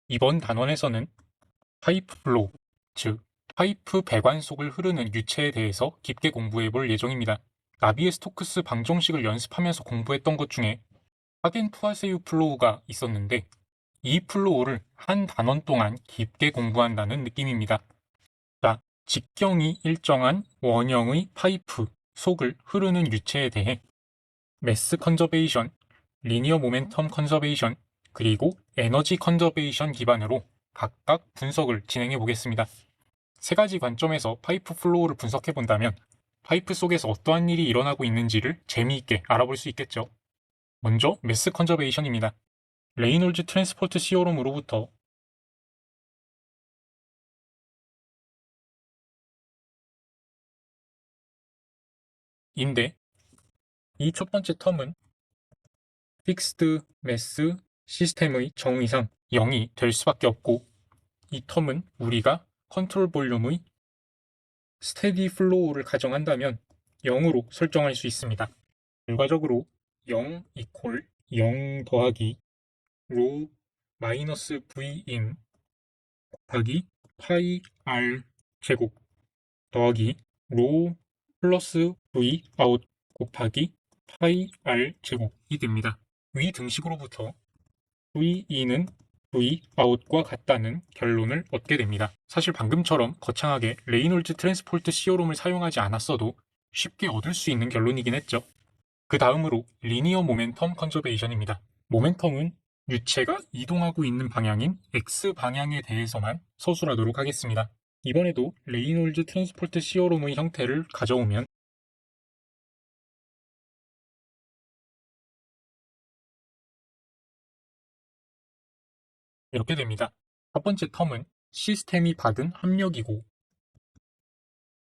이번 단원에서는 파이프 플로우, 즉 파이프 배관 속을 흐르는 유체에 대해서 깊게 공부해 볼 예정입니다. 나비에스토크스 방정식을 연습하면서 공부했던 것 중에 하겐-푸아세유 플로우가 있었는데 이 플로우를 한 단원 동안 깊게 공부한다는 느낌입니다. 자, 직경이 일정한 원형의 파이프 속을 흐르는 유체에 대해 매스 컨저베이션, 리니어 모멘텀 컨저베이션, 그리고 에너지 컨저베이션 기반으로 각각 분석을 진행해 보겠습니다. 세 가지 관점에서 파이프 플로우를 분석해 본다면 파이프 속에서 어떠한 일이 일어나고 있는지를 재미있게 알아볼 수 있겠죠. 먼저 매스 컨저베이션입니다. 레이놀즈 트랜스포트 시오롬으로부터 인데 이 첫 번째 텀은 픽스드 매스 시스템의 정의상 0이 될 수밖에 없고 이 텀은 우리가 컨트롤 볼륨의 스테디 플로우를 가정한다면 0으로 설정할 수 있습니다. 결과적으로 0 이퀄 0 더하기 로 마이너스 v인 곱하기 파이 r 제곱 더하기 로 플러스 v 아웃 곱하기 파이 r 제곱이 됩니다. 위 등식으로부터 V인은 V 아웃과 같다는 결론을 얻게 됩니다. 사실 방금처럼 거창하게 레이놀즈 트랜스포트 시오롬을 사용하지 않았어도 쉽게 얻을 수 있는 결론이긴 했죠. 그 다음으로 리니어 모멘텀 컨저베이션입니다. 모멘텀은 유체가 이동하고 있는 방향인 X방향에 대해서만 서술하도록 하겠습니다. 이번에도 레이놀즈 트랜스포트 시오롬의 형태를 가져오면 이렇게 됩니다. 첫 번째 텀은 시스템이 받은 합력이고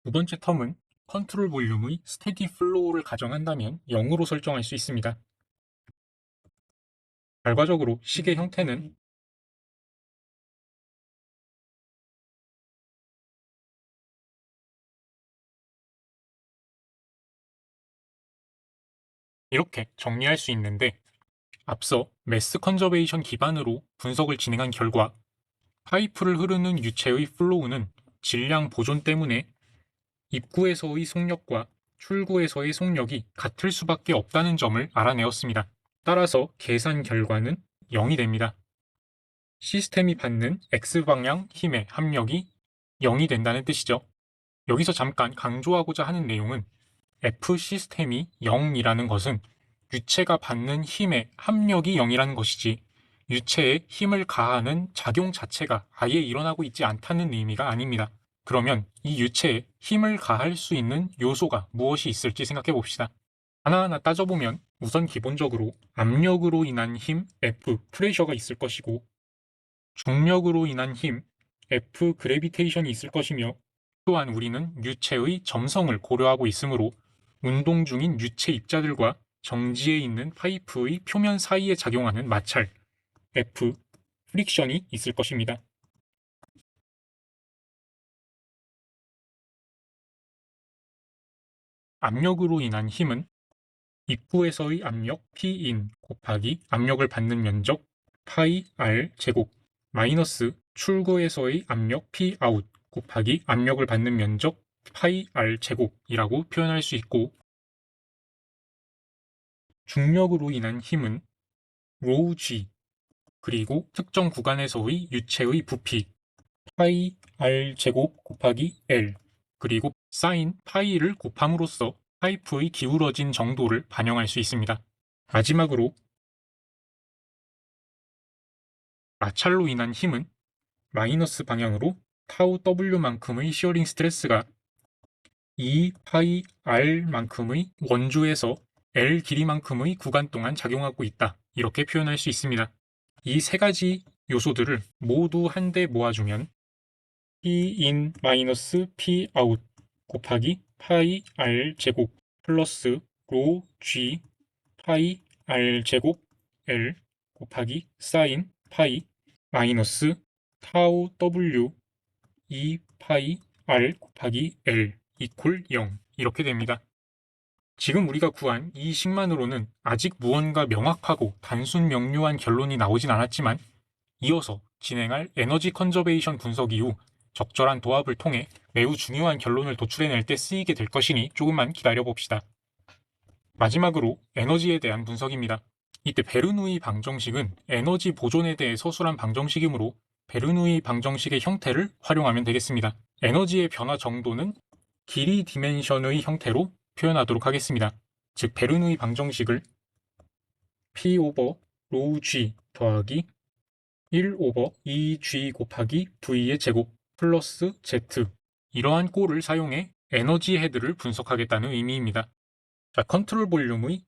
두 번째 텀은 컨트롤 볼륨의 스테디 플로우를 가정한다면 0으로 설정할 수 있습니다. 결과적으로 식의 형태는 이렇게 정리할 수 있는데 앞서 매스 컨저베이션 기반으로 분석을 진행한 결과 파이프를 흐르는 유체의 플로우는 질량 보존 때문에 입구에서의 속력과 출구에서의 속력이 같을 수밖에 없다는 점을 알아내었습니다. 따라서 계산 결과는 0이 됩니다. 시스템이 받는 X방향 힘의 합력이 0이 된다는 뜻이죠. 여기서 잠깐 강조하고자 하는 내용은 F 시스템이 0이라는 것은 유체가 받는 힘의 합력이 0이라는 것이지 유체에 힘을 가하는 작용 자체가 아예 일어나고 있지 않다는 의미가 아닙니다. 그러면 이 유체에 힘을 가할 수 있는 요소가 무엇이 있을지 생각해 봅시다. 하나하나 따져보면 우선 기본적으로 압력으로 인한 힘 F 프레셔가 있을 것이고 중력으로 인한 힘 F 그래비테이션이 있을 것이며 또한 우리는 유체의 점성을 고려하고 있으므로 운동 중인 유체 입자들과 정지에 있는 파이프의 표면 사이에 작용하는 마찰 F 프릭션이 있을 것입니다. 압력으로 인한 힘은 입구에서의 압력 P인 곱하기 압력을 받는 면적 파이 R 제곱 마이너스 출구에서의 압력 Pout 곱하기 압력을 받는 면적 파이 R 제곱이라고 표현할 수 있고 중력으로 인한 힘은 rho g 그리고 특정 구간에서의 유체의 부피 파이 R 제곱 곱하기 L 그리고 사인 파이를 곱함으로써 파이프의 기울어진 정도를 반영할 수 있습니다. 마지막으로 마찰로 인한 힘은 마이너스 방향으로 타우 W만큼의 시어링 스트레스가 2 파이 R만큼의 원주에서 L 길이만큼의 구간 동안 작용하고 있다. 이렇게 표현할 수 있습니다. 이 세 가지 요소들을 모두 한데 모아주면 Pin 마이너스 Pout 곱하기 파이 R 제곱 플러스 로 G 파이 R 제곱 L 곱하기 사인 파이 마이너스 타우 W 2 파이 R 곱하기 L 이퀄 0 이렇게 됩니다. 지금 우리가 구한 이 식만으로는 아직 무언가 명확하고 단순 명료한 결론이 나오진 않았지만 이어서 진행할 에너지 컨저베이션 분석 이후 적절한 도합을 통해 매우 중요한 결론을 도출해낼 때 쓰이게 될 것이니 조금만 기다려봅시다. 마지막으로 에너지에 대한 분석입니다. 이때 베르누이 방정식은 에너지 보존에 대해 서술한 방정식이므로 베르누이 방정식의 형태를 활용하면 되겠습니다. 에너지의 변화 정도는 길이 디멘션의 형태로 표현하도록 하겠습니다. 즉 베르누이 방정식을 P 오버 로우 G 더하기 1 오버 2G 곱하기 V의 제곱 플러스 Z, 이러한 꼴을 사용해 에너지 헤드를 분석하겠다는 의미입니다. 자, 컨트롤 볼륨의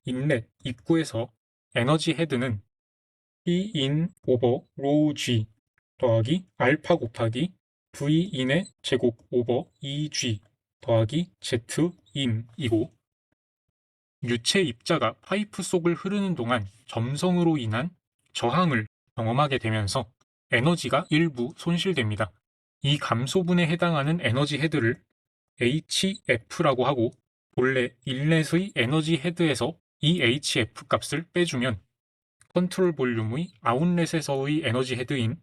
인렛 입구에서 에너지 헤드는 P in 오버 로우 G 더하기 알파 곱하기 V in의 제곱 오버 2G 더하기 Z in이고, 유체 입자가 파이프 속을 흐르는 동안 점성으로 인한 저항을 경험하게 되면서 에너지가 일부 손실됩니다. 이 감소분에 해당하는 에너지 헤드를 HF라고 하고, 본래 인렛의 에너지 헤드에서 이 HF 값을 빼주면 컨트롤 볼륨의 아웃렛에서의 에너지 헤드인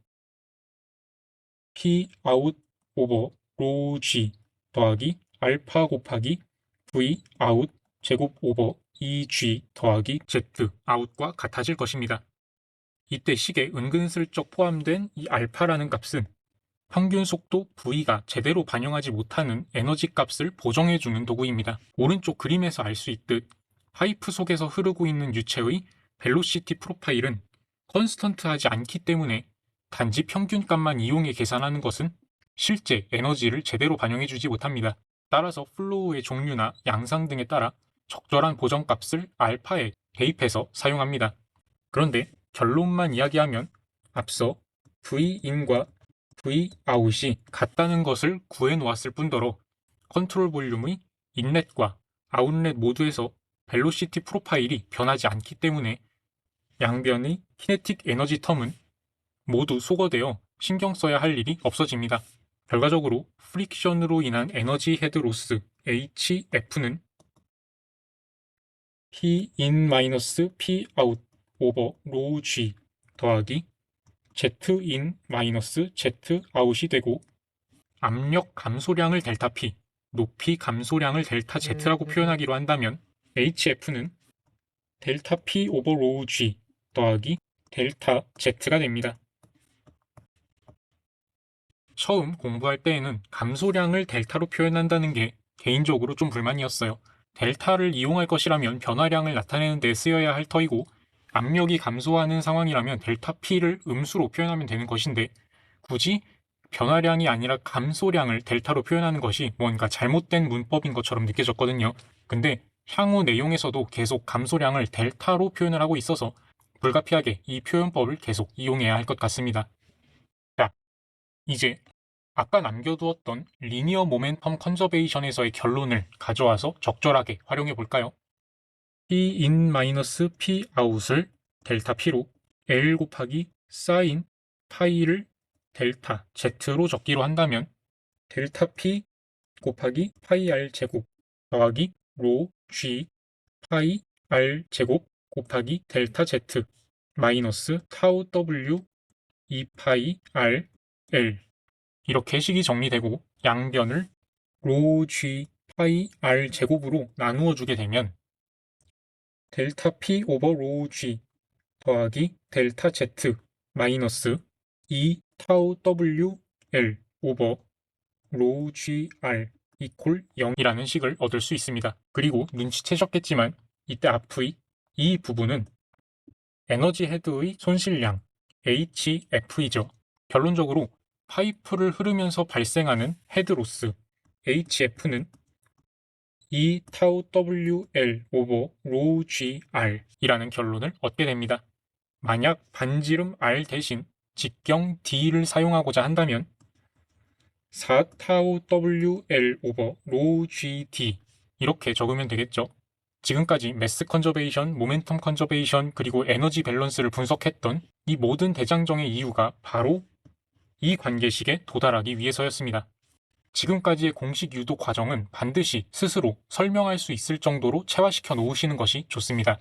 P out 오버 로우 G 더하기 알파 곱하기 V out 제곱 오버 2G 더하기 Z out과 같아질 것입니다. 이때 식에 은근슬쩍 포함된 이 알파라는 값은 평균 속도 V가 제대로 반영하지 못하는 에너지 값을 보정해주는 도구입니다. 오른쪽 그림에서 알 수 있듯 파이프 속에서 흐르고 있는 유체의 벨로시티 프로파일은 컨스턴트하지 않기 때문에 단지 평균값만 이용해 계산하는 것은 실제 에너지를 제대로 반영해주지 못합니다. 따라서 플로우의 종류나 양상 등에 따라 적절한 보정값을 알파에 대입해서 사용합니다. 그런데 결론만 이야기하면 앞서 V인과 Vout이 같다는 것을 구해 놓았을 뿐더러 컨트롤 볼륨의 인렛과 아웃렛 모두에서 벨로시티 프로파일이 변하지 않기 때문에 양변의 키네틱 에너지 텀은 모두 소거되어 신경 써야 할 일이 없어집니다. 결과적으로 프릭션으로 인한 에너지 헤드 로스 HF는 P in-P out 오버 로우 G 더하기 Z in Z out이 되고, 압력 감소량을 델타 P, 높이 감소량을 델타 Z라고 표현하기로 한다면 HF는 델타 P 오버 로우 G 더하기 델타 Z가 됩니다. 처음 공부할 때에는 감소량을 델타로 표현한다는 게 개인적으로 좀 불만이었어요. 델타를 이용할 것이라면 변화량을 나타내는 데 쓰여야 할 터이고, 압력이 감소하는 상황이라면 델타 P를 음수로 표현하면 되는 것인데 굳이 변화량이 아니라 감소량을 델타로 표현하는 것이 뭔가 잘못된 문법인 것처럼 느껴졌거든요. 근데 향후 내용에서도 계속 감소량을 델타로 표현을 하고 있어서 불가피하게 이 표현법을 계속 이용해야 할 것 같습니다. 자, 이제 아까 남겨두었던 리니어 모멘텀 컨저베이션에서의 결론을 가져와서 적절하게 활용해 볼까요? P in-P out을 델타 P로 L 곱하기 사인 파이를 델타 Z로 적기로 한다면 델타 P 곱하기 파이 R 제곱 더하기 로 G 파이 R 제곱 곱하기 델타 Z 마이너스 타우 W 2파이 R L, 이렇게 식이 정리되고 양변을 로 G 파이 R 제곱으로 나누어 주게 되면 델타 P 오버 로우 G 더하기 델타 Z 마이너스 2 타우 W L 오버 로우 G R 이퀄 0이라는 식을 얻을 수 있습니다. 그리고 눈치채셨겠지만 이때 앞의 이 부분은 에너지 헤드의 손실량 HF이죠. 결론적으로 파이프를 흐르면서 발생하는 헤드 로스 HF는 2 타우 WL 오버 로우 GR 이라는 결론을 얻게 됩니다. 만약 반지름 R 대신 직경 D를 사용하고자 한다면 4 타우 WL 오버 로우 GD 이렇게 적으면 되겠죠. 지금까지 매스 컨저베이션, 모멘텀 컨저베이션, 그리고 에너지 밸런스를 분석했던 이 모든 대장정의 이유가 바로 이 관계식에 도달하기 위해서였습니다. 지금까지의 공식 유도 과정은 반드시 스스로 설명할 수 있을 정도로 체화시켜 놓으시는 것이 좋습니다.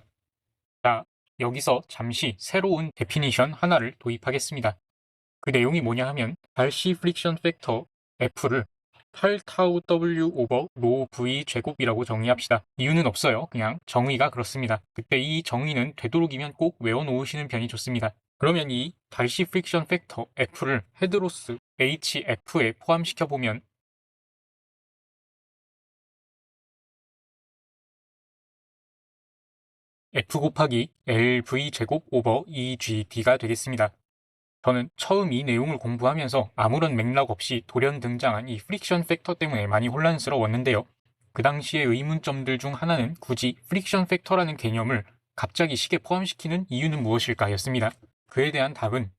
자, 여기서 잠시 새로운 데피니션 하나를 도입하겠습니다. 그 내용이 뭐냐 하면 달시 프릭션 팩터 F를 8타우 W 오버 로 V 제곱이라고 정의합시다. 이유는 없어요. 그냥 정의가 그렇습니다. 그때 이 정의는 되도록이면 꼭 외워놓으시는 편이 좋습니다. 그러면 이 달시 프릭션 팩터 F를 헤드로스 HF에 포함시켜보면 F 곱하기 LV 제곱 오버 EGD가 되겠습니다. 저는 처음 이 내용을 공부하면서 아무런 맥락 없이 돌연 등장한 이 프릭션 팩터 때문에 많이 혼란스러웠는데요. 그 당시의 의문점들 중 하나는 굳이 프릭션 팩터라는 개념을 갑자기 식에 포함시키는 이유는 무엇일까였습니다. 그에 대한 답은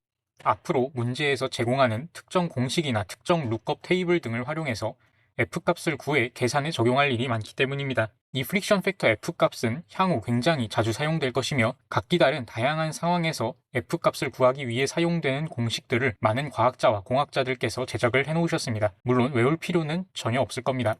앞으로 문제에서 제공하는 특정 공식이나 특정 룩업 테이블 등을 활용해서 F값을 구해 계산에 적용할 일이 많기 때문입니다. 이 프릭션 팩터 F값은 향후 굉장히 자주 사용될 것이며 각기 다른 다양한 상황에서 F값을 구하기 위해 사용되는 공식들을 많은 과학자와 공학자들께서 제작을 해놓으셨습니다. 물론 외울 필요는 전혀 없을 겁니다.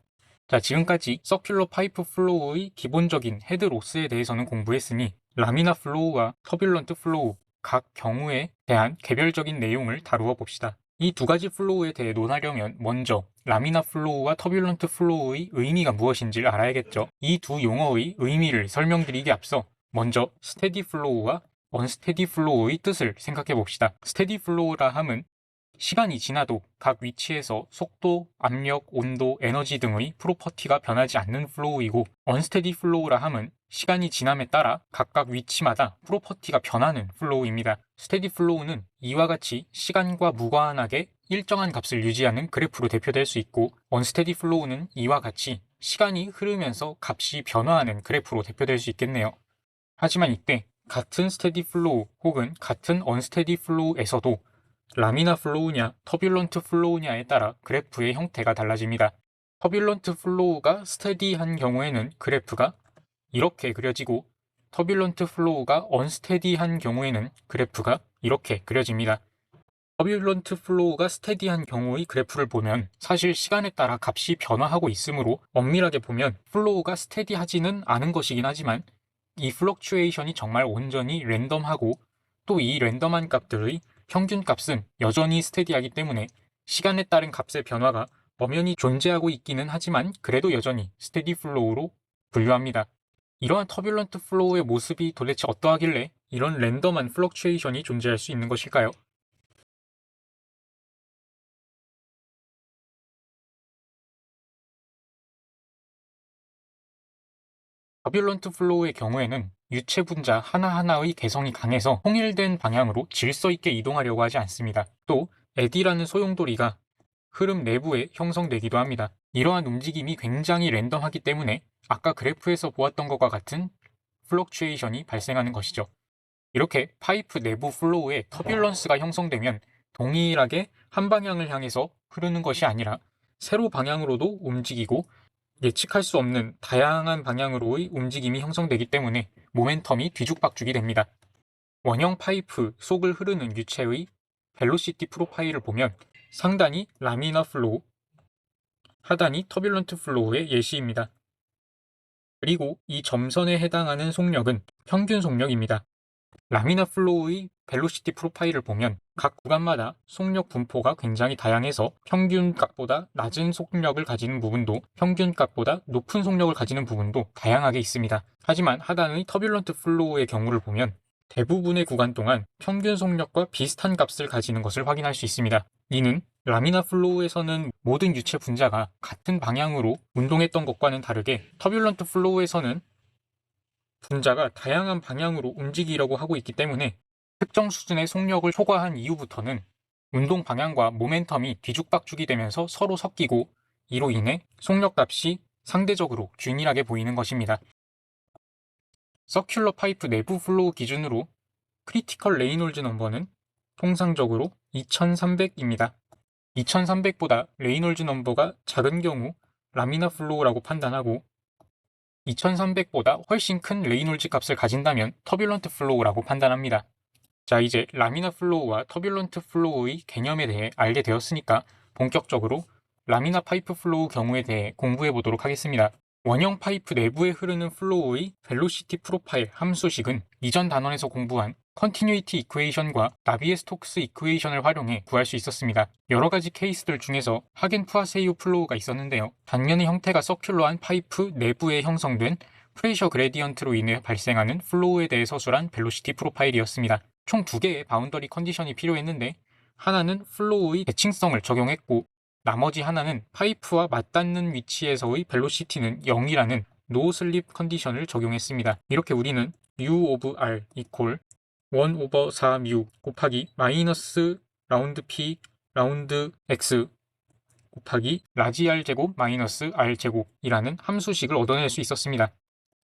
자, 지금까지 서큘러 파이프 플로우의 기본적인 헤드 로스에 대해서는 공부했으니 라미나 플로우와 터뷸런트 플로우 각 경우에 대한 개별적인 내용을 다루어 봅시다. 이 두 가지 플로우에 대해 논하려면 먼저 라미나 플로우와 터뷸런트 플로우의 의미가 무엇인지를 알아야겠죠. 이 두 용어의 의미를 설명드리기 앞서 먼저 스테디 플로우와 언스테디 플로우의 뜻을 생각해 봅시다. 스테디 플로우라 함은 시간이 지나도 각 위치에서 속도, 압력, 온도, 에너지 등의 프로퍼티가 변하지 않는 플로우이고 언스테디 플로우라 함은 시간이 지남에 따라 각각 위치마다 프로퍼티가 변하는 플로우입니다. 스테디 플로우는 이와 같이 시간과 무관하게 일정한 값을 유지하는 그래프로 대표될 수 있고 언스테디 플로우는 이와 같이 시간이 흐르면서 값이 변화하는 그래프로 대표될 수 있겠네요. 하지만 이때 같은 스테디 플로우 혹은 같은 언스테디 플로우에서도 라미나 플로우냐 터뷸런트 플로우냐에 따라 그래프의 형태가 달라집니다. 터뷸런트 플로우가 스테디한 경우에는 그래프가 이렇게 그려지고 터뷸런트 플로우가 언스테디한 경우에는 그래프가 이렇게 그려집니다. 터뷸런트 플로우가 스테디한 경우의 그래프를 보면 사실 시간에 따라 값이 변화하고 있으므로 엄밀하게 보면 플로우가 스테디하지는 않은 것이긴 하지만 이 플럭추에이션이 정말 온전히 랜덤하고 또 이 랜덤한 값들의 평균 값은 여전히 스테디하기 때문에 시간에 따른 값의 변화가 엄연히 존재하고 있기는 하지만 그래도 여전히 스테디 플로우로 분류합니다. 이러한 터뷸런트 플로우의 모습이 도대체 어떠하길래 이런 랜덤한 플럭추에이션이 존재할 수 있는 것일까요? 터뷸런트 플로우의 경우에는 유체 분자 하나하나의 개성이 강해서 통일된 방향으로 질서 있게 이동하려고 하지 않습니다. 또 에디라는 소용돌이가 흐름 내부에 형성되기도 합니다. 이러한 움직임이 굉장히 랜덤하기 때문에 아까 그래프에서 보았던 것과 같은 플럭추에이션이 발생하는 것이죠. 이렇게 파이프 내부 플로우에 터뷸런스가 형성되면 동일하게 한 방향을 향해서 흐르는 것이 아니라 세로 방향으로도 움직이고 예측할 수 없는 다양한 방향으로의 움직임이 형성되기 때문에 모멘텀이 뒤죽박죽이 됩니다. 원형 파이프 속을 흐르는 유체의 벨로시티 프로파일을 보면 상단이 라미나 플로우, 하단이 터뷸런트 플로우의 예시입니다. 그리고 이 점선에 해당하는 속력은 평균 속력입니다. 라미나 플로우의 벨로시티 프로파일을 보면 각 구간마다 속력 분포가 굉장히 다양해서 평균값보다 낮은 속력을 가지는 부분도 평균값보다 높은 속력을 가지는 부분도 다양하게 있습니다. 하지만 하단의 터뷸런트 플로우의 경우를 보면 대부분의 구간 동안 평균 속력과 비슷한 값을 가지는 것을 확인할 수 있습니다. 이는 라미나 플로우에서는 모든 유체 분자가 같은 방향으로 운동했던 것과는 다르게 터뷸런트 플로우에서는 분자가 다양한 방향으로 움직이려고 하고 있기 때문에 특정 수준의 속력을 초과한 이후부터는 운동 방향과 모멘텀이 뒤죽박죽이 되면서 서로 섞이고 이로 인해 속력값이 상대적으로 균일하게 보이는 것입니다. 서큘러 파이프 내부 플로우 기준으로 크리티컬 레이놀즈 넘버는 통상적으로 2300입니다. 2300보다 레이놀즈 넘버가 작은 경우 라미나 플로우라고 판단하고 2300보다 훨씬 큰 레이놀즈 값을 가진다면 터뷸런트 플로우라고 판단합니다. 자, 이제 라미나 플로우와 터뷸런트 플로우의 개념에 대해 알게 되었으니까 본격적으로 라미나 파이프 플로우 경우에 대해 공부해 보도록 하겠습니다. 원형 파이프 내부에 흐르는 플로우의 벨로시티 프로파일 함수식은 이전 단원에서 공부한 컨티뉴이티 이퀘이션과 나비에스톡스 이퀘이션을 활용해 구할 수 있었습니다. 여러 가지 케이스들 중에서 하겐-푸아세이후 플로우가 있었는데요. 단면의 형태가 서큘러한 파이프 내부에 형성된 프레셔 그레디언트로 인해 발생하는 플로우에 대해 서술한 벨로시티 프로파일이었습니다. 총 2개의 바운더리 컨디션이 필요했는데 하나는 플로우의 대칭성을 적용했고 나머지 하나는 파이프와 맞닿는 위치에서의 벨로시티는 0이라는 노 슬립 컨디션을 적용했습니다. 이렇게 우리는 U of R equal 1 over 4뮤 곱하기 마이너스 라운드 P 라운드 X 곱하기 라지 R 제곱 마이너스 R 제곱이라는 함수식을 얻어낼 수 있었습니다.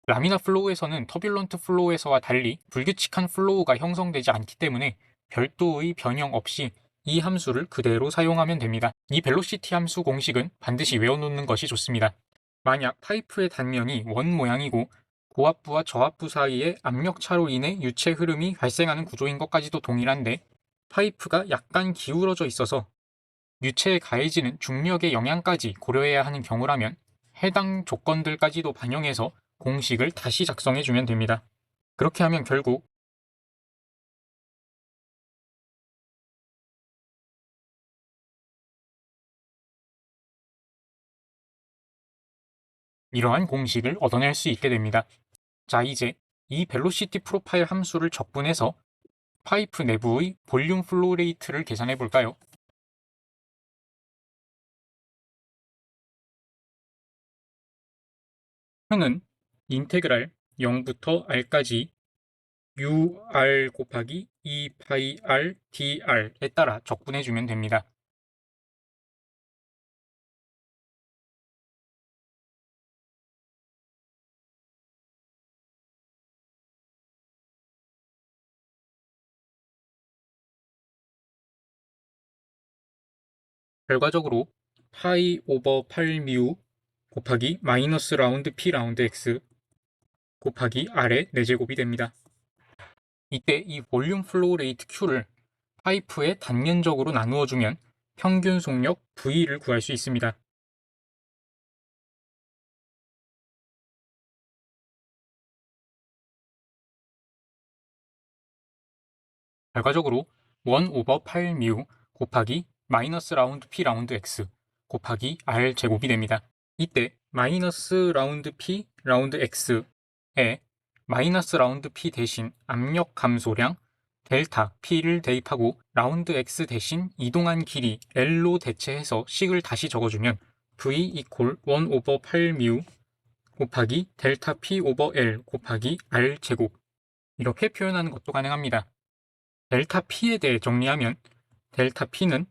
라미나 플로우에서는 터뷸런트 플로우에서와 달리 불규칙한 플로우가 형성되지 않기 때문에 별도의 변형 없이 이 함수를 그대로 사용하면 됩니다. 이 벨로시티 함수 공식은 반드시 외워놓는 것이 좋습니다. 만약 파이프의 단면이 원 모양이고 고압부와 저압부 사이의 압력차로 인해 유체 흐름이 발생하는 구조인 것까지도 동일한데 파이프가 약간 기울어져 있어서 유체에 가해지는 중력의 영향까지 고려해야 하는 경우라면 해당 조건들까지도 반영해서 공식을 다시 작성해주면 됩니다. 그렇게 하면 결국 이러한 공식을 얻어낼 수 있게 됩니다. 자, 이제 이 벨로시티 프로파일 함수를 적분해서 파이프 내부의 볼륨 플로우 레이트를 계산해 볼까요? 항은 인테그랄 0부터 r까지 ur 곱하기 2파이 r dr에 따라 적분해주면 됩니다. 결과적으로 파이 오버 8뮤 곱하기 마이너스 라운드 p 라운드 x 곱하기 r의 4제곱이 됩니다. 이때 이 볼륨 플로우 레이트 Q를 파이프에 단면적으로 나누어주면 평균 속력 V를 구할 수 있습니다. 결과적으로 1 오버 8뮤 곱하기 마이너스 라운드 P 라운드 X 곱하기 R 제곱이 됩니다. 이때 마이너스 라운드 P 라운드 X에 마이너스 라운드 P 대신 압력 감소량 델타 P를 대입하고 라운드 X 대신 이동한 길이 L로 대체해서 식을 다시 적어주면 V equal 1 오버 8뮤 곱하기 델타 P 오버 L 곱하기 R 제곱 이렇게 표현하는 것도 가능합니다. 델타 P에 대해 정리하면 델타 P는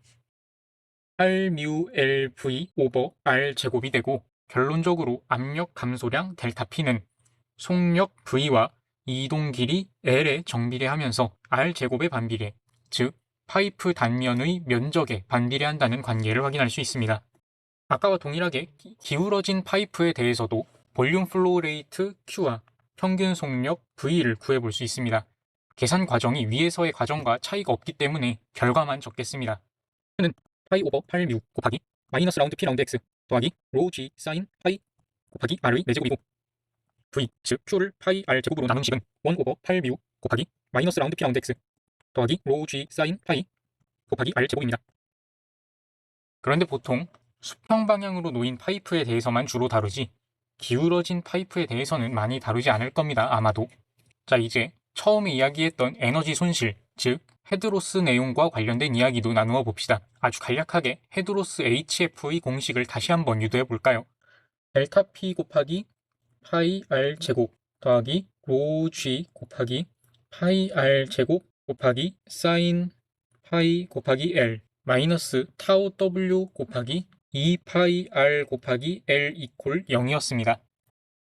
R뮤LV 오버 R 제곱이 되고 결론적으로 압력 감소량 델타 P는 속력 V와 이동 길이 L에 정비례하면서 R 제곱에 반비례, 즉 파이프 단면의 면적에 반비례한다는 관계를 확인할 수 있습니다. 아까와 동일하게 기울어진 파이프에 대해서도 볼륨 플로우 레이트 Q와 평균 속력 V를 구해볼 수 있습니다. 계산 과정이 위에서의 과정과 차이가 없기 때문에 결과만 적겠습니다. 는 파이 오버 8뮤 곱하기 마이너스 라운드 P 라운드 X 더하기 로 G 사인 파이 곱하기 R의 4제곱이고 V, 즉 Q를 파이 R 제곱으로 나눈 식은 1 오버 8뮤 곱하기 마이너스 라운드 P 라운드 X 더하기 로 G 사인 파이 곱하기 R 제곱입니다. 그런데 보통 수평 방향으로 놓인 파이프에 대해서만 주로 다루지 기울어진 파이프에 대해서는 많이 다루지 않을 겁니다. 아마도. 자, 이제 처음에 이야기했던 에너지 손실, 즉 헤드로스 내용과 관련된 이야기도 나누어 봅시다. 아주 간략하게 헤드로스 HF의 공식을 다시 한번 유도해 볼까요? 델타 P 곱하기 파이 R 제곱 더하기 로 G 곱하기 파이 R 제곱 곱하기 사인 파이 곱하기 L 마이너스 타우 W 곱하기 2파이 R 곱하기 L 이퀄 0이었습니다.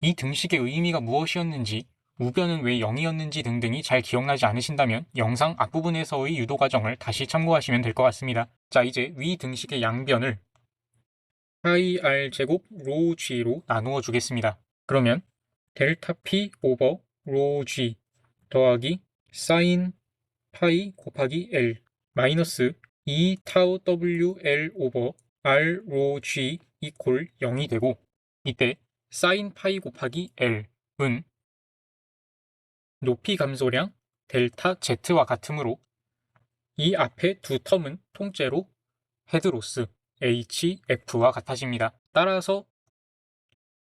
이 등식의 의미가 무엇이었는지, 우변은 왜 0이었는지 등등이 잘 기억나지 않으신다면 영상 앞부분에서의 유도 과정을 다시 참고하시면 될 것 같습니다. 자, 이제 위 등식의 양변을 파이 R 제곱 로 G로 나누어 주겠습니다. 그러면 델타 P 오버 로 G 더하기 사인 파이 곱하기 L 마이너스 2 타우 WL 오버 R 로 G 이퀄 0이 되고 이때 사인 파이 곱하기 L은 높이 감소량 델타 Z와 같으므로 이 앞에 두 텀은 통째로 헤드로스 HF와 같아집니다. 따라서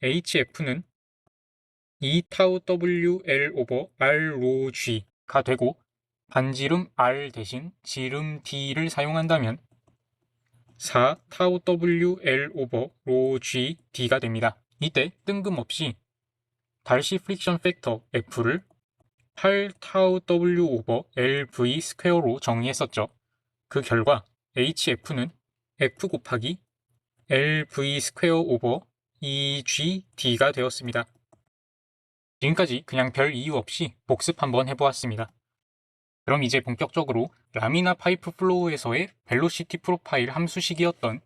HF는 2타우 WL 오버 R 로 G가 되고 반지름 R 대신 지름 D를 사용한다면 4타우 WL 오버 로 G D가 됩니다. 이때 뜬금없이 달시 프릭션 팩터 F를 8타우 W 오버 LV 스퀘어로 정의했었죠. 그 결과 HF는 F 곱하기 LV 스퀘어 오버 EGD가 되었습니다. 지금까지 그냥 별 이유 없이 복습 한번 해보았습니다. 그럼 이제 본격적으로 라미나 파이프 플로우에서의 벨로시티 프로파일 함수식이었던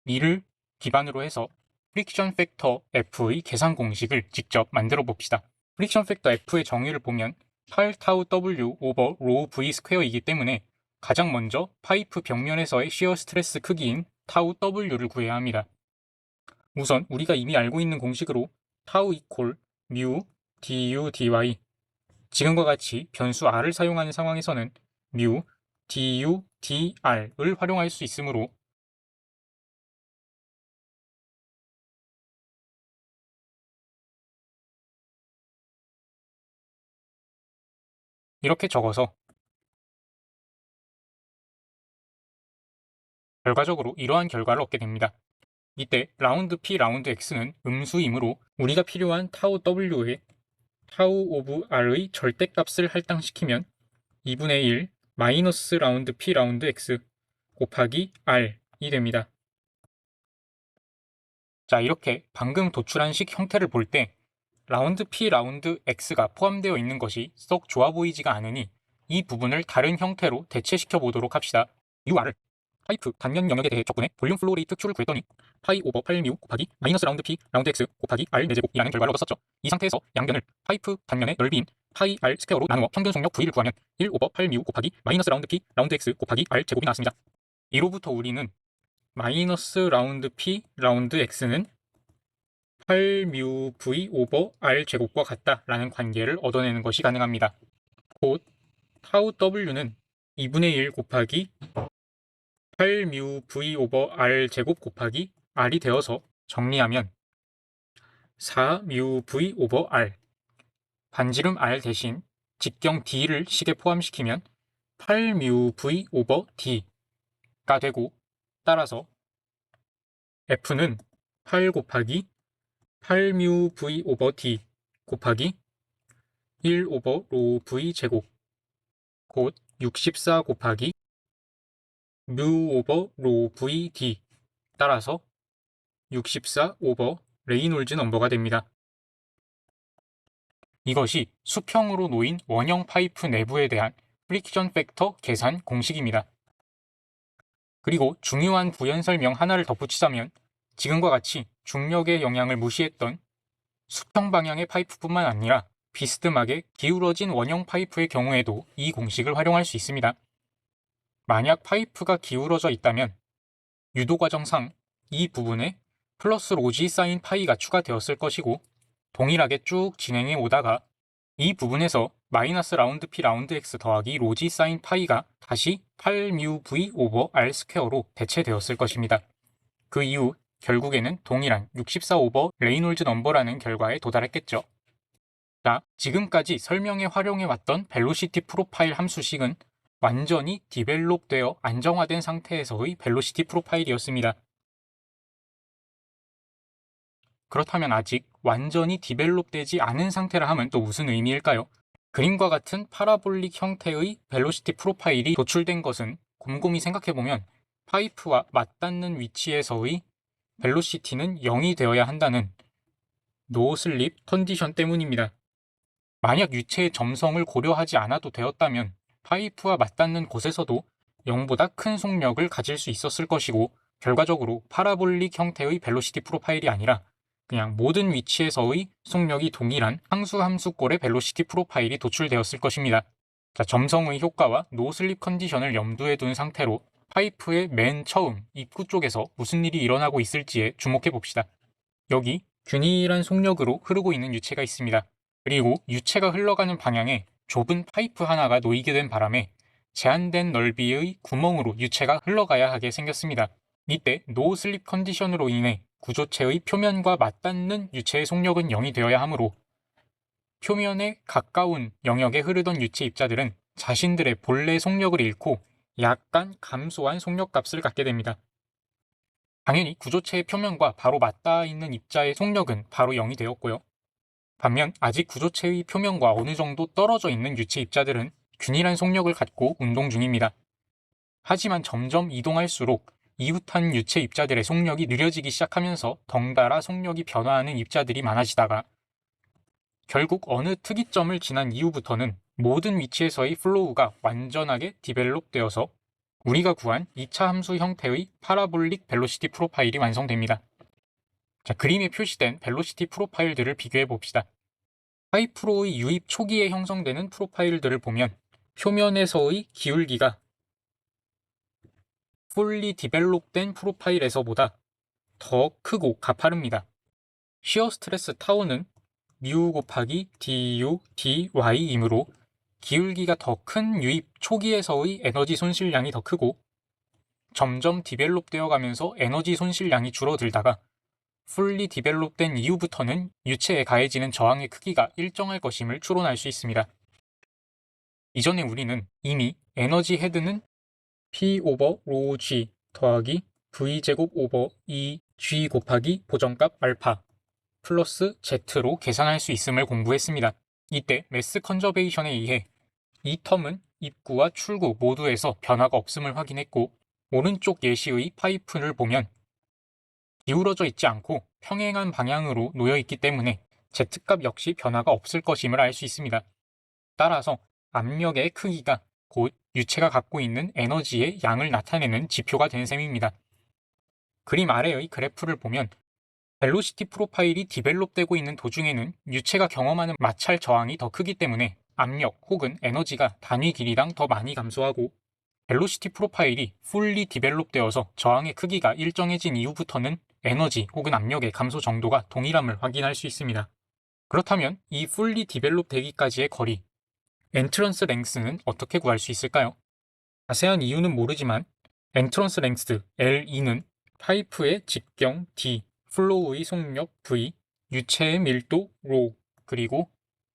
이를 기반으로 해서 프릭션 팩터 F의 계산 공식을 직접 만들어 봅시다. 프릭션 팩터 F의 정의를 보면 8타우 W 오버 로 V 스퀘어이기 때문에 가장 먼저 파이프 벽면에서의 시어 스트레스 크기인 타우 W를 구해야 합니다. 우선 우리가 이미 알고 있는 공식으로 타우 이퀄 뮤 du dy, 지금과 같이 변수 r을 사용하는 상황에서는 뮤 du dr을 활용할 수 있으므로 이렇게 적어서 결과적으로 이러한 결과를 얻게 됩니다. 이때 라운드 p 라운드 x는 음수이므로 우리가 필요한 타우 w에 타우 오브 r의 절대값을 할당시키면 2분의 1 마이너스 라운드 p 라운드 x 곱하기 r이 됩니다. 자, 이렇게 방금 도출한 식 형태를 볼 때 라운드 p 라운드 x가 포함되어 있는 것이 썩 좋아 보이지가 않으니 이 부분을 다른 형태로 대체시켜 보도록 합시다. UR을 파이프 단면 영역에 대해 적분해 볼륨 플로우 레이트 Q를 구했더니 파이 오버 8뮤 곱하기 마이너스 라운드 P 라운드 X 곱하기 R 4제곱이라는 결과를 얻었었죠. 이 상태에서 양변을 파이프 단면의 넓이인 파이 R 스퀘어로 나누어 평균 속력 V를 구하면 1 오버 8뮤 곱하기 마이너스 라운드 P 라운드 X 곱하기 R 제곱이 나왔습니다. 이로부터 우리는 마이너스 라운드 P 라운드 X는 8뮤 V 오버 R 제곱과 같다라는 관계를 얻어내는 것이 가능합니다. 곧 타우 W는 2분의 1 곱하기 8뮤 V 오버 R 제곱 곱하기 R이 되어서 정리하면 4뮤 V 오버 R, 반지름 R 대신 직경 D를 식에 포함시키면 8뮤 V 오버 D가 되고, 따라서 F는 8 곱하기 8뮤 V 오버 D 곱하기 1 오버 로 V 제곱 곧 64 곱하기 뮤 오버 로 VD, 따라서 64 오버 레이놀즈 넘버가 됩니다. 이것이 수평으로 놓인 원형 파이프 내부에 대한 프릭션 팩터 계산 공식입니다. 그리고 중요한 부연 설명 하나를 덧붙이자면 지금과 같이 중력의 영향을 무시했던 수평 방향의 파이프뿐만 아니라 비스듬하게 기울어진 원형 파이프의 경우에도 이 공식을 활용할 수 있습니다. 만약 파이프가 기울어져 있다면 유도 과정상 이 부분에 플러스 로지 사인 파이가 추가되었을 것이고, 동일하게 쭉 진행해 오다가 이 부분에서 마이너스 라운드 p 라운드 x 더하기 로지 사인 파이가 다시 8뮤 v 오버 r 스퀘어로 대체되었을 것입니다. 그 이후 결국에는 동일한 64 오버 레이놀즈 넘버라는 결과에 도달했겠죠. 자, 지금까지 설명에 활용해왔던 벨로시티 프로파일 함수식은 완전히 디벨롭되어 안정화된 상태에서의 벨로시티 프로파일이었습니다. 그렇다면 아직 완전히 디벨롭되지 않은 상태라 하면 또 무슨 의미일까요? 그림과 같은 파라볼릭 형태의 벨로시티 프로파일이 도출된 것은 곰곰이 생각해보면 파이프와 맞닿는 위치에서의 벨로시티는 0이 되어야 한다는 노슬립 컨디션 때문입니다. 만약 유체의 점성을 고려하지 않아도 되었다면 파이프와 맞닿는 곳에서도 0보다 큰 속력을 가질 수 있었을 것이고, 결과적으로 파라볼릭 형태의 벨로시티 프로파일이 아니라 그냥 모든 위치에서의 속력이 동일한 항수함수꼴의 벨로시티 프로파일이 도출되었을 것입니다. 자, 점성의 효과와 노슬립 컨디션을 염두에 둔 상태로 파이프의 맨 처음 입구 쪽에서 무슨 일이 일어나고 있을지에 주목해 봅시다. 여기 균일한 속력으로 흐르고 있는 유체가 있습니다. 그리고 유체가 흘러가는 방향에 좁은 파이프 하나가 놓이게 된 바람에 제한된 넓이의 구멍으로 유체가 흘러가야 하게 생겼습니다. 이때 노슬립 컨디션으로 인해 구조체의 표면과 맞닿는 유체의 속력은 0이 되어야 하므로 표면에 가까운 영역에 흐르던 유체 입자들은 자신들의 본래 속력을 잃고 약간 감소한 속력값을 갖게 됩니다. 당연히 구조체의 표면과 바로 맞닿아 있는 입자의 속력은 바로 0이 되었고요. 반면 아직 구조체의 표면과 어느 정도 떨어져 있는 유체 입자들은 균일한 속력을 갖고 운동 중입니다. 하지만 점점 이동할수록 이웃한 유체 입자들의 속력이 느려지기 시작하면서 덩달아 속력이 변화하는 입자들이 많아지다가 결국 어느 특이점을 지난 이후부터는 모든 위치에서의 플로우가 완전하게 디벨롭되어서 우리가 구한 2차 함수 형태의 파라볼릭 벨로시티 프로파일이 완성됩니다. 자, 그림에 표시된 벨로시티 프로파일들을 비교해 봅시다. 파이프로의 유입 초기에 형성되는 프로파일들을 보면 표면에서의 기울기가 풀리 디벨롭된 프로파일에서보다 더 크고 가파릅니다. 시어 스트레스 타우는 μ 곱하기 du dy이므로 기울기가 더 큰 유입 초기에서의 에너지 손실량이 더 크고 점점 디벨롭되어 가면서 에너지 손실량이 줄어들다가 풀리 디벨롭된 이후부터는 유체에 가해지는 저항의 크기가 일정할 것임을 추론할 수 있습니다. 이전에 우리는 이미 에너지 헤드는 P 오버 로 G 더하기 V제곱 오버 2G 곱하기 보정값 알파 플러스 Z로 계산할 수 있음을 공부했습니다. 이때 매스 컨저베이션에 의해 이 텀은 입구와 출구 모두에서 변화가 없음을 확인했고 오른쪽 예시의 파이프를 보면 기울어져 있지 않고 평행한 방향으로 놓여 있기 때문에 Z값 역시 변화가 없을 것임을 알 수 있습니다. 따라서 압력의 크기가 곧 유체가 갖고 있는 에너지의 양을 나타내는 지표가 된 셈입니다. 그림 아래의 그래프를 보면 벨로시티 프로파일이 디벨롭되고 있는 도중에는 유체가 경험하는 마찰 저항이 더 크기 때문에 압력 혹은 에너지가 단위 길이당 더 많이 감소하고 벨로시티 프로파일이 풀리 디벨롭되어서 저항의 크기가 일정해진 이후부터는 에너지 혹은 압력의 감소 정도가 동일함을 확인할 수 있습니다. 그렇다면 이 풀리 디벨롭 되기까지의 거리, 엔트런스 랭스는 어떻게 구할 수 있을까요? 자세한 이유는 모르지만 엔트런스 랭스 L2는 파이프의 직경 D, 플로우의 속력 V, 유체의 밀도 ρ, 그리고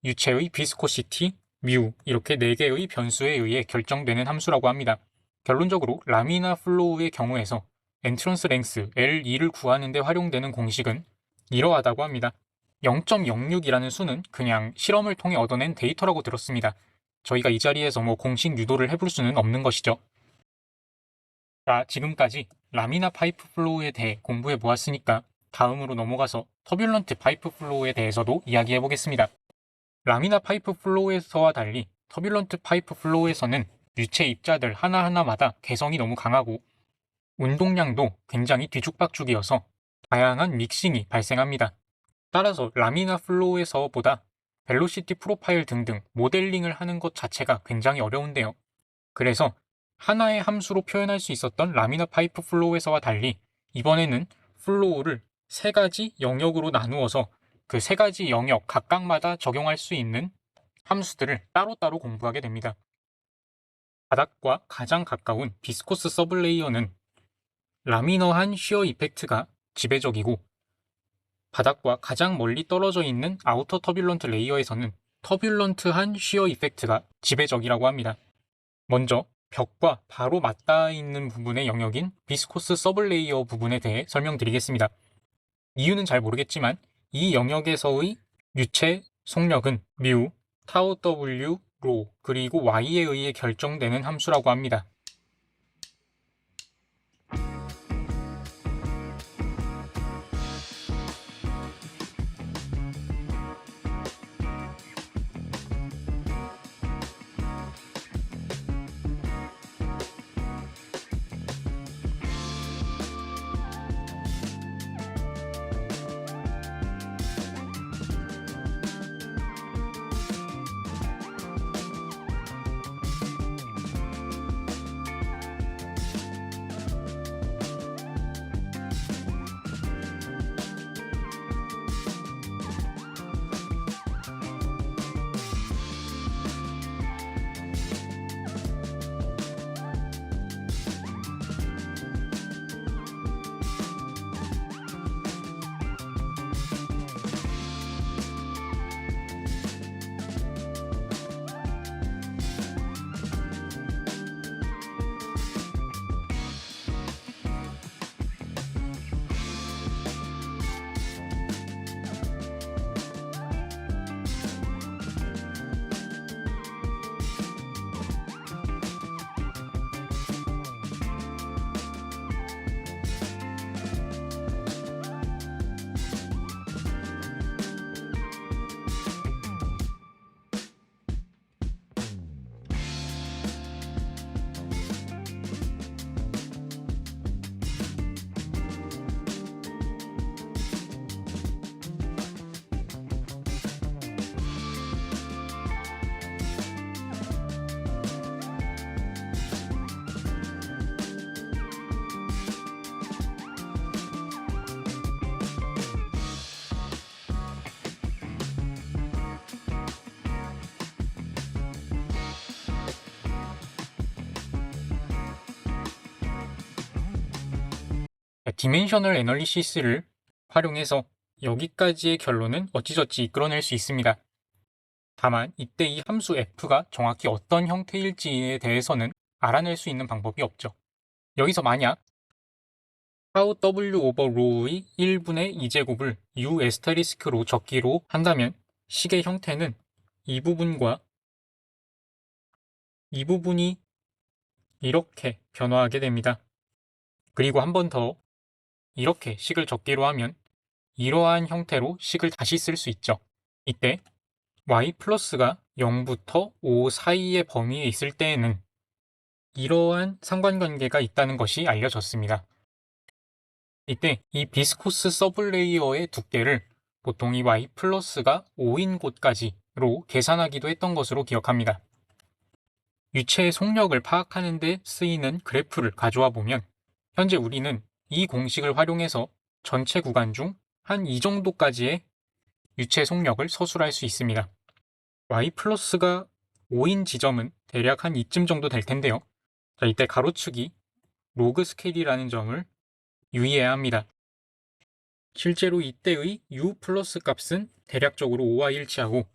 유체의 비스코시티 μ 이렇게 4개의 변수에 의해 결정되는 함수라고 합니다. 결론적으로 라미나 플로우의 경우에서 엔트런스 랭스 L2를 구하는 데 활용되는 공식은 이러하다고 합니다. 0.06이라는 수는 그냥 실험을 통해 얻어낸 데이터라고 들었습니다. 저희가 이 자리에서 공식 유도를 해볼 수는 없는 것이죠. 자, 지금까지 라미나 파이프 플로우에 대해 공부해 보았으니까 다음으로 넘어가서 터뷸런트 파이프 플로우에 대해서도 이야기해 보겠습니다. 라미나 파이프 플로우에서와 달리 터뷸런트 파이프 플로우에서는 유체 입자들 하나하나마다 개성이 너무 강하고 운동량도 굉장히 뒤죽박죽이어서 다양한 믹싱이 발생합니다. 따라서 라미나 플로우에서보다 벨로시티 프로파일 등등 모델링을 하는 것 자체가 굉장히 어려운데요. 그래서 하나의 함수로 표현할 수 있었던 라미나 파이프 플로우에서와 달리 이번에는 플로우를 3가지 영역으로 나누어서 그 3가지 영역 각각마다 적용할 수 있는 함수들을 따로따로 공부하게 됩니다. 바닥과 가장 가까운 비스코스 서블레이어는 라미너한 쉬어 이펙트가 지배적이고 바닥과 가장 멀리 떨어져 있는 아우터 터뷸런트 레이어에서는 터뷸런트한 쉬어 이펙트가 지배적이라고 합니다. 먼저 벽과 바로 맞닿아 있는 부분의 영역인 비스코스 서블레이어 부분에 대해 설명드리겠습니다. 이유는 잘 모르겠지만 이 영역에서의 유체 속력은 μ, 타우 W, 로, 그리고 y에 의해 결정되는 함수라고 합니다. 디멘셔널 애널리시스를 활용해서 여기까지의 결론은 어찌저찌 이끌어낼 수 있습니다. 다만 이때 이 함수 f가 정확히 어떤 형태일지에 대해서는 알아낼 수 있는 방법이 없죠. 여기서 만약 tau w over rho의 1분의 2제곱을 u 에스테리스크로 적기로 한다면 식의 형태는 이 부분과 이 부분이 이렇게 변화하게 됩니다. 그리고 한 번 더 이렇게 식을 적기로 하면 이러한 형태로 식을 다시 쓸 수 있죠. 이때 y 플러스가 0부터 5 사이의 범위에 있을 때에는 이러한 상관관계가 있다는 것이 알려졌습니다. 이때 이 비스코스 서블레이어의 두께를 보통 이 y 플러스가 5인 곳까지로 계산하기도 했던 것으로 기억합니다. 유체의 속력을 파악하는 데 쓰이는 그래프를 가져와 보면 현재 우리는 이 공식을 활용해서 전체 구간 중 한 이 정도까지의 유체 속력을 서술할 수 있습니다. y 플러스가 5인 지점은 대략 한 이쯤 정도 될 텐데요. 자, 이때 가로축이 로그 스케일이라는 점을 유의해야 합니다. 실제로 이때의 u 플러스 값은 대략적으로 5와 일치하고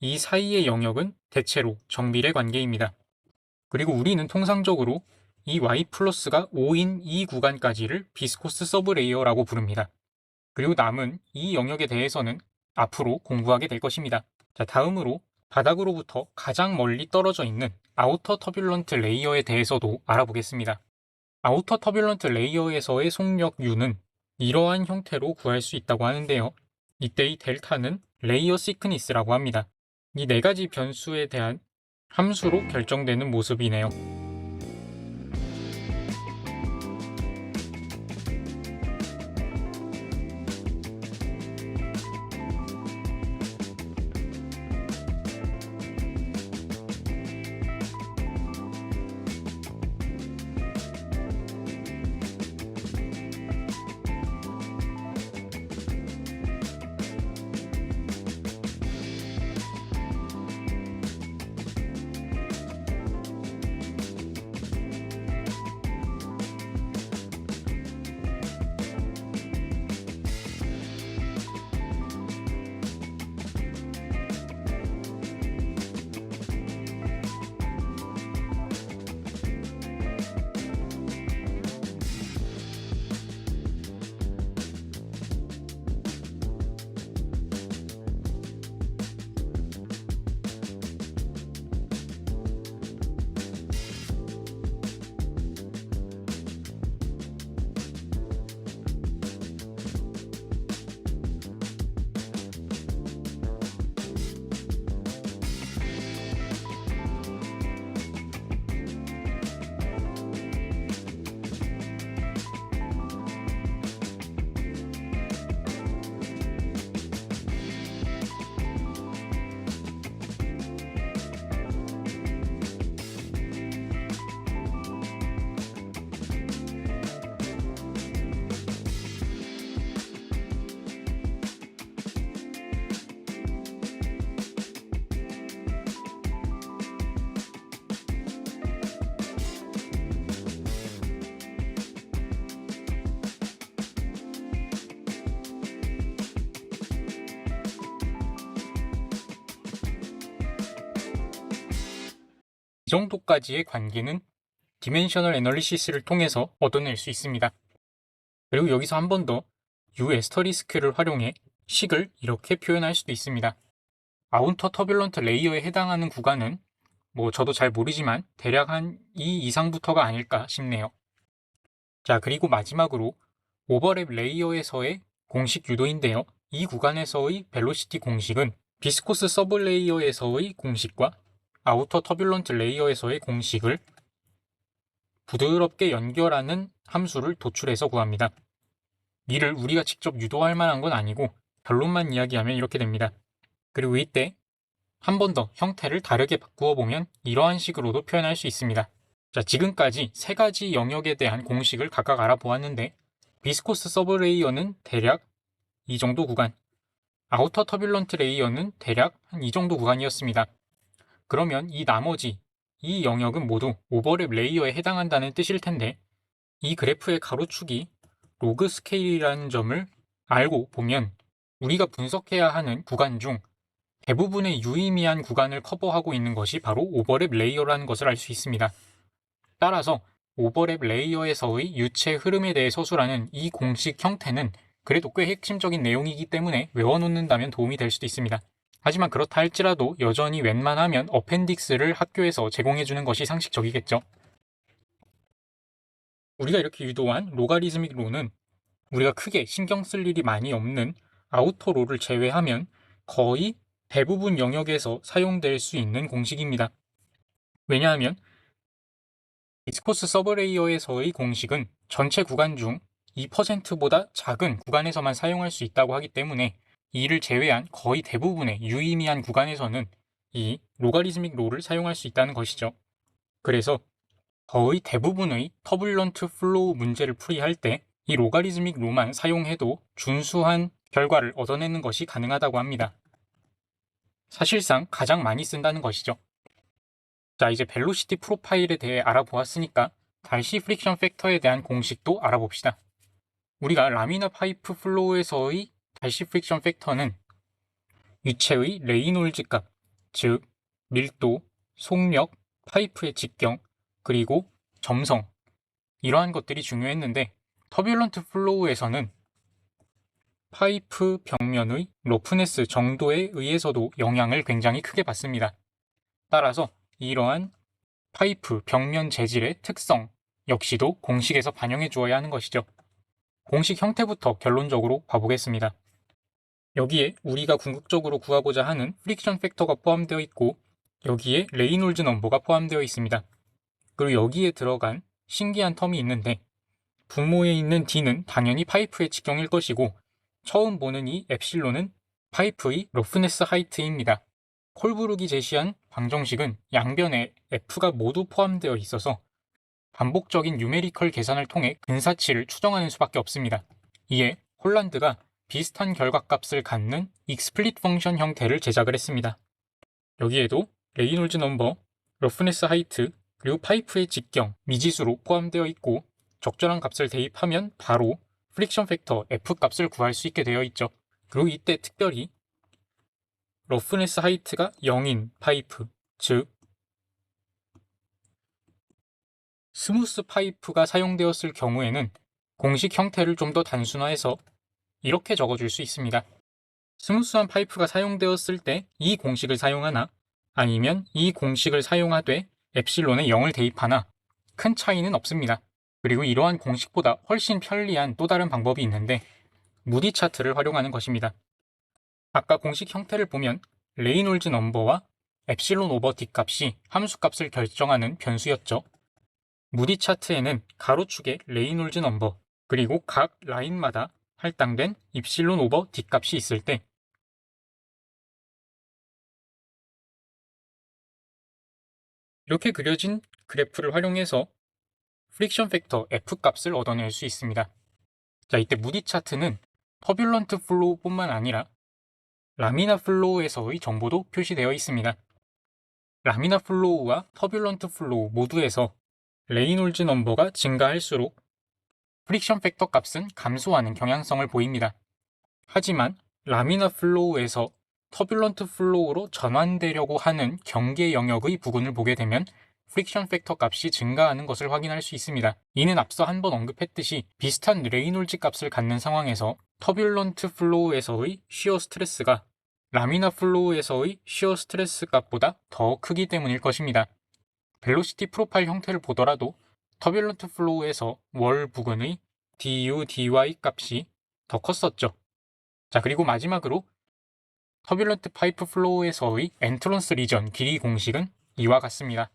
이 사이의 영역은 대체로 정비례 관계입니다. 그리고 우리는 통상적으로 이 y 플러스가 5인 이 구간까지를 비스코스 서브레이어라고 부릅니다. 그리고 남은 이 영역에 대해서는 앞으로 공부하게 될 것입니다. 자, 다음으로 바닥으로부터 가장 멀리 떨어져 있는 아우터 터뷸런트 레이어에 대해서도 알아보겠습니다. 아우터 터뷸런트 레이어에서의 속력 U는 이러한 형태로 구할 수 있다고 하는데요. 이때 이 델타는 레이어 시크니스라고 합니다. 이 네 가지 변수에 대한 함수로 결정되는 모습이네요. 이 정도까지의 관계는 디멘셔널 애널리시스를 통해서 얻어낼 수 있습니다. 그리고 여기서 한 번 더 U 에스터리스크를 활용해 식을 이렇게 표현할 수도 있습니다. 아우터 터뷸런트 레이어에 해당하는 구간은 저도 잘 모르지만 대략 한 2 이상부터가 아닐까 싶네요. 자, 그리고 마지막으로 오버랩 레이어에서의 공식 유도인데요. 이 구간에서의 벨로시티 공식은 비스코스 서브 레이어에서의 공식과 아우터 터뷸런트 레이어에서의 공식을 부드럽게 연결하는 함수를 도출해서 구합니다. 이를 우리가 직접 유도할 만한 건 아니고 결론만 이야기하면 이렇게 됩니다. 그리고 이때 한 번 더 형태를 다르게 바꾸어 보면 이러한 식으로도 표현할 수 있습니다. 자, 지금까지 세 가지 영역에 대한 공식을 각각 알아보았는데 비스코스 서브 레이어는 대략 이 정도 구간, 아우터 터뷸런트 레이어는 대략 한 이 정도 구간이었습니다. 그러면 이 나머지 이 영역은 모두 오버랩 레이어에 해당한다는 뜻일 텐데 이 그래프의 가로축이 로그 스케일이라는 점을 알고 보면 우리가 분석해야 하는 구간 중 대부분의 유의미한 구간을 커버하고 있는 것이 바로 오버랩 레이어라는 것을 알 수 있습니다. 따라서 오버랩 레이어에서의 유체 흐름에 대해 서술하는 이 공식 형태는 그래도 꽤 핵심적인 내용이기 때문에 외워놓는다면 도움이 될 수도 있습니다. 하지만 그렇다 할지라도 여전히 웬만하면 어펜딕스를 학교에서 제공해주는 것이 상식적이겠죠. 우리가 이렇게 유도한 로가리즈믹 로는 우리가 크게 신경 쓸 일이 많이 없는 아우터 로를 제외하면 거의 대부분 영역에서 사용될 수 있는 공식입니다. 왜냐하면 디스코스 서브레이어에서의 공식은 전체 구간 중 2%보다 작은 구간에서만 사용할 수 있다고 하기 때문에 이를 제외한 거의 대부분의 유의미한 구간에서는 이 로가리즈믹 로를 사용할 수 있다는 것이죠. 그래서 거의 대부분의 터뷸런트 플로우 문제를 풀이할 때 이 로가리즈믹 로만 사용해도 준수한 결과를 얻어내는 것이 가능하다고 합니다. 사실상 가장 많이 쓴다는 것이죠. 자, 이제 벨로시티 프로파일에 대해 알아보았으니까 달시 프릭션 팩터에 대한 공식도 알아봅시다. 우리가 라미나 파이프 플로우에서의 달시 프릭션 팩터는 유체의 레이놀즈 값, 즉 밀도, 속력, 파이프의 직경, 그리고 점성, 이러한 것들이 중요했는데 터뷸런트 플로우에서는 파이프 벽면의 러프네스 정도에 의해서도 영향을 굉장히 크게 받습니다. 따라서 이러한 파이프 벽면 재질의 특성 역시도 공식에서 반영해 주어야 하는 것이죠. 공식 형태부터 결론적으로 봐보겠습니다. 여기에 우리가 궁극적으로 구하고자 하는 프릭션 팩터가 포함되어 있고 여기에 레이놀즈 넘버가 포함되어 있습니다. 그리고 여기에 들어간 신기한 텀이 있는데 분모에 있는 D는 당연히 파이프의 직경일 것이고 처음 보는 이 엡실론은 파이프의 러프네스 하이트입니다. 콜브룩이 제시한 방정식은 양변에 F가 모두 포함되어 있어서 반복적인 뉴메리컬 계산을 통해 근사치를 추정하는 수밖에 없습니다. 이에 홀란드가 비슷한 결과값을 갖는 익스플릿 펑션 형태를 제작을 했습니다. 여기에도 레이놀즈 넘버, 러프네스 하이트, 그리고 파이프의 직경, 미지수로 포함되어 있고 적절한 값을 대입하면 바로 프릭션 팩터 F 값을 구할 수 있게 되어 있죠. 그리고 이때 특별히 러프네스 하이트가 0인 파이프, 즉 스무스 파이프가 사용되었을 경우에는 공식 형태를 좀 더 단순화해서 이렇게 적어줄 수 있습니다. 스무스한 파이프가 사용되었을 때 이 공식을 사용하나 아니면 이 공식을 사용하되 엡실론에 0을 대입하나 큰 차이는 없습니다. 그리고 이러한 공식보다 훨씬 편리한 또 다른 방법이 있는데 무디 차트를 활용하는 것입니다. 아까 공식 형태를 보면 레이놀즈 넘버와 엡실론 오버 D 값이 함수값을 결정하는 변수였죠. 무디 차트에는 가로축에 레이놀즈 넘버 그리고 각 라인마다 할당된 입실론 오버 D 값이 있을 때 이렇게 그려진 그래프를 활용해서 프릭션 팩터 F 값을 얻어낼 수 있습니다. 자, 이때 무디 차트는 터뷸런트 플로우뿐만 아니라 라미나 플로우에서의 정보도 표시되어 있습니다. 라미나 플로우와 터뷸런트 플로우 모두에서 레이놀즈 넘버가 증가할수록 프릭션 팩터 값은 감소하는 경향성을 보입니다. 하지만 라미나 플로우에서 터뷸런트 플로우로 전환되려고 하는 경계 영역의 부분을 보게 되면 프릭션 팩터 값이 증가하는 것을 확인할 수 있습니다. 이는 앞서 한번 언급했듯이 비슷한 레이놀즈 값을 갖는 상황에서 터뷸런트 플로우에서의 쉬어 스트레스가 라미나 플로우에서의 쉬어 스트레스 값보다 더 크기 때문일 것입니다. 벨로시티 프로파일 형태를 보더라도 터뷸런트 플로우에서 월 부근의 du, dy 값이 더 컸었죠. 자, 그리고 마지막으로 터뷸런트 파이프 플로우에서의 엔트런스 리전 길이 공식은 이와 같습니다.